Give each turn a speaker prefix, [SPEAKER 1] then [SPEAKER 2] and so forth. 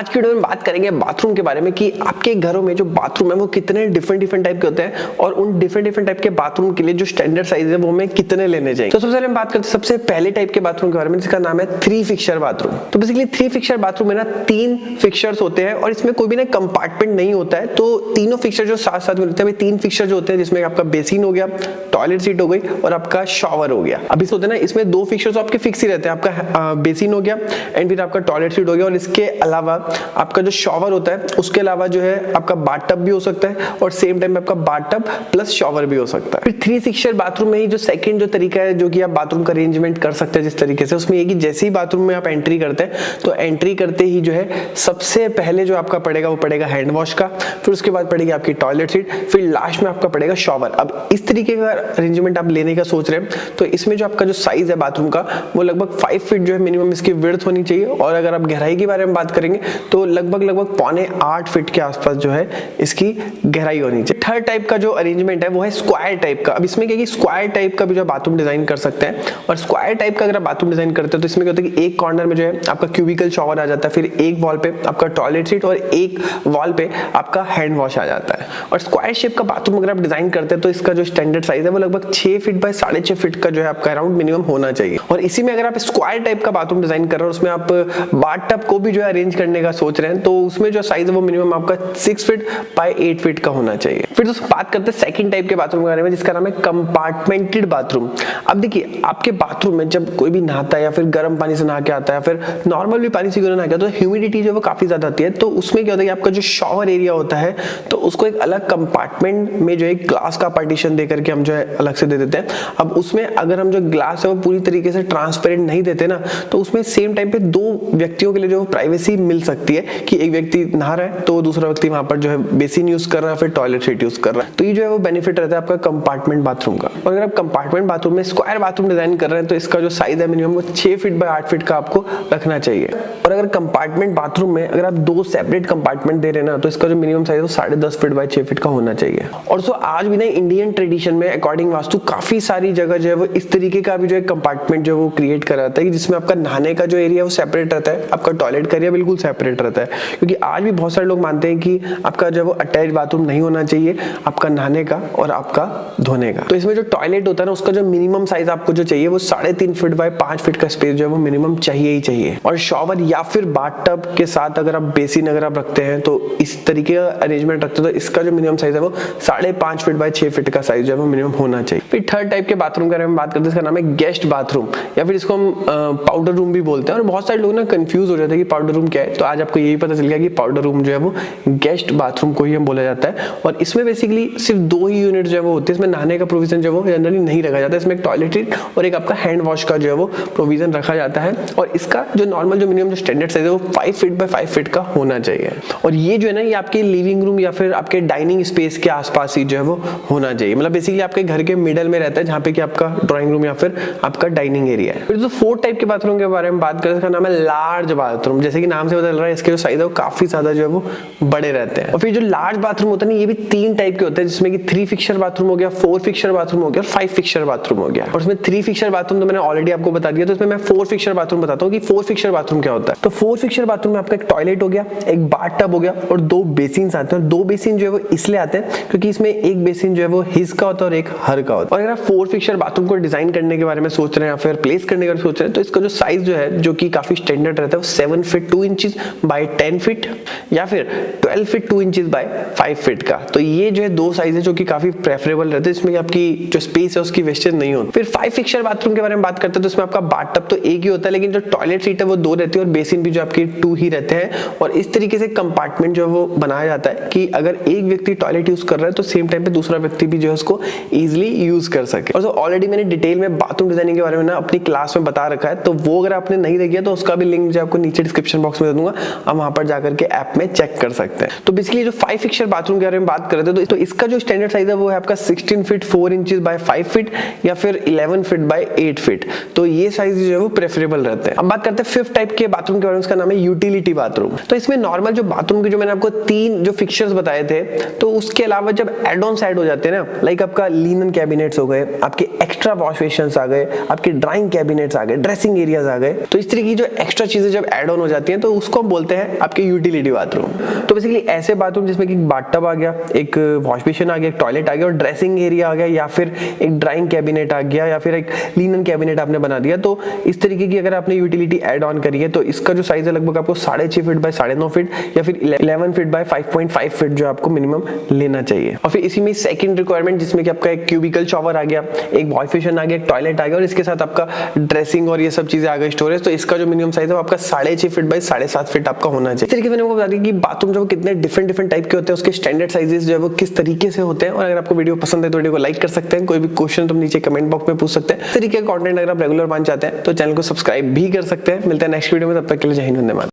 [SPEAKER 1] आज की वीडियो में बात करेंगे बाथरूम के बारे में कि आपके घरों में जो बाथरूम है वो कितने डिफरेंट टाइप के होते हैं और उन डिफरेंट टाइप के बाथरूम के लिए जो स्टैंडर्ड साइज है वो हमें कितने लेने चाहिए। तो सबसे पहले हम बात करते हैं सबसे पहले टाइप के बाथरूम के बारे में जिसका नाम है 3 फिक्सर बाथरूम। तो बेसिकली 3 फिक्सर बाथरूम में ना 3 फिक्सर्स होते हैं और इसमें कोई भी ना कंपार्टमेंट नहीं होता है। तो तीनों फिक्सर जो साथ साथ में होते हैं 3 फिक्सर जो होते हैं जिसमें आपका बेसिन हो गया, टॉयलेट सीट हो गई और आपका शॉवर हो गया। अब इस होते हैं ना इसमें 2 फिक्सर तो आपके फिक्स ही रहते हैं, आपका बेसिन हो गया एंड फिर आपका टॉयलेट सीट हो गया और इसके अलावा आपका जो शॉवर होता है उसके अलावा जो है आपका बाथटब भी हो सकता है और सेम टाइम में आपका बाथटब प्लस शॉवर भी हो सकता है। फिर 3 फिक्सर बाथरूम में ही जो सेकंड जो तरीका है जो कि आप बाथरूम का अरेंजमेंट कर सकते हैं जिस तरीके से, उसमें ये कि जैसे ही बाथरूम में आप एंट्री करते हैं तो एंट्री करते ही जो है सबसे पहले जो आपका पड़ेगा वो पड़ेगा हैंड वॉश का, फिर उसके बाद पड़ेगी आपकी टॉयलेट सीट, फिर लास्ट में आपका पड़ेगा शॉवर। अब इस तरीके का अरेंजमेंट आप लेने का सोच रहे हैं तो इसमें जो आपका जो साइज है बाथरूम का वो लगभग 5 फीट जो है मिनिमम इसकी विड्थ होनी चाहिए और अगर आप गहराई के बारे में बात करेंगे तो लगभग 7.25 फीट के आसपास जो है इसकी गहराई होनी चाहिए। थर्ड टाइप का जो अरेंजमेंट है वो है स्क्वायर टाइप का। अब इसमें क्या है कि स्क्वायर टाइप का भी जो बाथरूम डिजाइन कर सकते हैं और स्क्वायर टाइप का अगर आप बाथरूम डिजाइन करते हैं तो इसमें क्या होता है कि एक कॉर्नर में जो है आपका क्यूबिकल शॉवर आ जाता है, फिर एक वॉल पे आपका टॉयलेट सीट और एक वॉल पे आपका हैंड वॉश आ जाता है। और स्क्वायर शेप का बाथरूम अगर आप डिजाइन करते हैं तो इसका जो स्टैंडर्ड साइज है वो लगभग 6 फीट बाय 6.5 फीट का जो है आपका अराउंड मिनिमम होना चाहिए। और इसी में अगर आप स्क्वायर टाइप का बाथरूम डिजाइन कर रहे हो उसमें आप बाथटब को भी जो है अरेंज करने का सोच रहे हैं तो उसमें जो साइज है वो मिनिमम आपका 6 फीट बाय 8 फीट का होना चाहिए। फिर दोस्तों बात करते हैं सेकंड टाइप के बाथरूम के बारे में जिसका नाम है कंपार्टमेंटेड बाथरूम। अब देखिए आपके बाथरूम में जब कोई भी नहाता है या फिर गर्म पानी से नहा के आता है या फिर नॉर्मल भी पानी से नहा के आता है तो ह्यूमिडिटी जो वो काफी ज्यादा आती है। तो उसमें क्या होता है कि आपका जो शॉवर एरिया होता है तो उसको एक अलग कंपार्टमेंट में जो है ग्लास का पार्टीशन दे करके हम जो है अलग से दे देते हैं। अब उसमें अगर हम जो ग्लास है वो पूरी तरीके से ट्रांसपेरेंट नहीं देते ना तो उसमें सेम टाइम पे 2 व्यक्तियों के लिए जो प्राइवेसी मिल सकती है कि एक व्यक्ति नहा रहा है तो दूसरा व्यक्ति वहां पर जो है बेसिन यूज कर रहा है फिर टॉयलेट सीट यूज कर रहा है। तो ये जो है वो बेनिफिट रहता है आपका कंपार्टमेंट बाथरूम का। और अगर आप कंपार्टमेंट बाथरूम में स्क्वायर बाथरूम डिजाइन कर रहे हैं तो इसका जो साइज है मिनिमम वो 6 फीट बाय 8 फीट का आपको रखना चाहिए। और अगर कंपार्टमेंट बाथरूम में अगर आप 2 सेपरेट कंपार्टमेंट दे रहे हैं ना तो इसका जो मिनिमम साइज है वो 10.5 फीट बाय 6 फीट का होना चाहिए। और सो आज भी ना इंडियन ट्रेडिशन में अकॉर्डिंग वास्तु काफी सारी जगह जो है वो इस तरीके का भी जो है कंपार्टमेंट जो है वो क्रिएट करा जाता है जिसमें आपका नहाने का जो एरिया वो सेपरेट रहता है, आपका टॉयलेट का एरिया बिल्कुल सेपरेट रहता है। क्योंकि आज भी बहुत सारे लोग मानते हैं कि आपका जो वो अटैच बाथरूम नहीं होना चाहिए आपका नहाने का और आपका धोने का। तो इसमें जो टॉयलेट होता है ना उसका जो मिनिमम साइज आपको जो चाहिए वो 3.5 फीट बाय 5 फीट का स्पेस जो है वो मिनिमम चाहिए ही चाहिए। और शॉवर या फिर बाथटब के साथ अगर आप बेसिन अगर आप रखते हैं तो इस तरीके का अरेंजमेंट रखते हैं तो इसका जो मिनिमम साइज है वो 5.5 फीट बाय 6 फीट का साइज जो है वो मिनिमम होना चाहिए। फिर थर्ड टाइप के बाथरूम के बारे में बात करते हैं, इसका नाम है गेस्ट बाथरूम या फिर इसको हम पाउडर रूम भी बोलते हैं। और बहुत सारे लोग ना कंफ्यूज हो जाते हैं कि पाउडर रूम क्या है, तो आज आपको यही पता चल गया कि पाउडर रूम जो है वो गेस्ट बाथरूम को ही हम बोला जाता है। और इसमें बेसिकली सिर्फ 2 ही यूनिट जो है वो होते हैं, इसमें नहाने का प्रोविजन जो है वो जनरली नहीं रखा जाता है। इसमें एक टॉयलेट सीट और एक आपका हैंड वॉश का जो है वो प्रोविजन रखा जाता है। और इसका जो नॉर्मल जो मिनिमम जो स्टैंडर्ड साइज है वो 5 फीट बाय 5 फीट का होना चाहिए। और ये जो है ना ये आपके लिविंग रूम या फिर आपके डाइनिंग स्पेस के आसपास ही जो है वो होना चाहिए। मतलब बेसिकली आपके घर के मिडल में रहता है जहाँ पे कि आपका ड्राइंग रूम या फिर आपका डाइनिंग एरिया है। फिर जो 4th टाइप के बाथरूम के बारे में बात करें इसका नाम है लार्ज बाथरूम। जैसे कि नाम से पता चल रहा है इसके जो साइज है वो काफी ज्यादा जो है वो बड़े रहते हैं। और फिर जो लार्ज बाथरूम होता है ना ये भी 3 टाइप के होते हैं जिसमें कि 3 फिक्सर बाथरूम हो गया, 4 फिक्सर बाथरूम हो गया और 5 फिक्सर बाथरूम हो गया। और इसमें 3 फिक्सर बाथरूम तो मैंने ऑलरेडी आपको बता दिया, तो इसमें मैं 4 फिक्सर बाथरूम बताता हूँ कि 4 फिक्सर बाथरूम क्या होता है। तो 4 फिक्सर बाथरूम में आपका एक टॉयलेट हो गया, एक बाथटब हो गया और 2 बेसिन आते हैं। और 2 बेसिन जो है वो इसलिए आते हैं क्योंकि इसमें एक बेसिन जो है वो हिज का होता है और एक हर का होता है। और अगर आप 4 फिक्सर बाथरूम को डिजाइन करने के बारे में सोच रहे हैं या फिर प्लेस करने के बारे में सोच रहे हैं तो इसका जो साइज जो है जो कि काफी स्टैंडर्ड रहता है वो 7 फीट 2 इंचेस बाय 10 फीट या फिर 12 फीट 2 इंचेस बाय 5 फीट का। तो ये जो है 2 साइज है जो कि काफी प्रेफरेबल रहते हैं, इसमें आपकी जो स्पेस है उसकी वेस्टेज नहीं होती। फिर 5 फिक्सर बाथरूम के बारे में बात करते हैं तो इसमें आपका बाथटब तो एक ही होता है लेकिन जो टॉयलेट सीट है वो 2 रहती है और बेसिन भी जो आपकी 2 ही रहते हैं। और इस तरीके से कंपार्टमेंट जो है वो बनाया जाता है कि अगर एक व्यक्ति टॉयलेट यूज कर रहा है तो सेम टाइम पे दूसरा व्यक्ति भी जो है उसको इजिली यूज कर सके। और ऑलरेडी मैंने डिटेल में बाथरूम डिजाइनिंग के बारे में ना अपनी क्लास में बता रखा है, तो वो अगर आपने नहीं देखा तो उसका भी लिंक जो आपको नीचे डिस्क्रिप्शन बॉक्स में दे दूंगा, आप वहां पर जाकर के ऐप में चेक कर सकते हैं। तो बेसिकली जो 5 फिक्सचर बाथरूम के बारे में बात करते हैं तो इसका जो स्टैंडर्ड साइज है वो है आपका 16 फीट 4 इंचेस बाय 5 फीट या फिर 11 फीट बाय 8 फीट। तो ये साइज जो है वो प्रेफरेबल रहते हैं। अब बात करते हैं 5th टाइप के बाथरूम के बारे में, उसका नाम है यूटिलिटी बाथरूम। तो इसमें नॉर्मल जो बाथरूम के जो मैंने आपको 3 जो फिक्सचर्स बताए थे, तो उसके अलावा जब एड ऑन साइड हो जाते हैं ना, लाइक आपका लिनन कैबिनेट्स हो गए, आपके एक्स्ट्रा वॉश बेसिन्स आ गए, आपके ड्राइंग कैबिनेट्स आ गए, ड्रेसिंग एरियाज आ गए, तो इस तरह की जो एक्स्ट्रा चीजें जब एड ऑन हो जाती हैं तो उसको हम बोलते हैं आपके यूटिलिटी बाथरूम। तो बेसिकली ऐसे बाथरूम जिसमें कि बाथटब आ गया, एक वॉश बेसिन आ गया, एक टॉयलेट आ गया और ड्रेसिंग एरिया आ गया, या फिर एक ड्राइंग कैबिनेट आ गया, या फिर एक लिनन कैबिनेट आपने बना दिया। तो इस तरीके की अगर आपने यूटिलिटी ऐड ऑन करी है तो इसका जो साइज है लगभग आपको 6.5 फीट बाय 9.5 फीट या फिर 11 फीट बाय 5.5 फीट जो आपको मिनिमम लेना चाहिए। और फिर इसी में सेकंड रिक्वायरमेंट जिसमें कि आपका एक क्यूबिकल शॉवर आ गया, एक वॉश बेसिन आ गया, एक टॉयलेट आ गया और इसके साथ आपका ड्रेसिंग और ये सब चीजें आ गई, स्टोरेज। तो इसका जो मिनिमम साइज है आपका 6.5 फीट बाय 7.5 फीट आपका होना चाहिए। इस तरीके से मैंने आपको बता दिया कि बाथरूम जो कितने डिफरेंट टाइप के होते हैं, उसके स्टैंडर्ड साइजेस जो है वो किस तरीके से होते हैं। और अगर आपको वीडियो पसंद है तो वीडियो को लाइक कर सकते हैं, कोई भी क्वेश्चन तो नीचे कमेंट बॉक्स में पूछ सकते हैं। इस तरीके का कंटेंट अगर आप रेगुलर पाना चाहते हैं तो चैनल को सब्सक्राइब भी कर सकते हैं। मिलते हैं नेक्स्ट वीडियो में, तब तक के लिए जय हिंद, वंदे मातरम।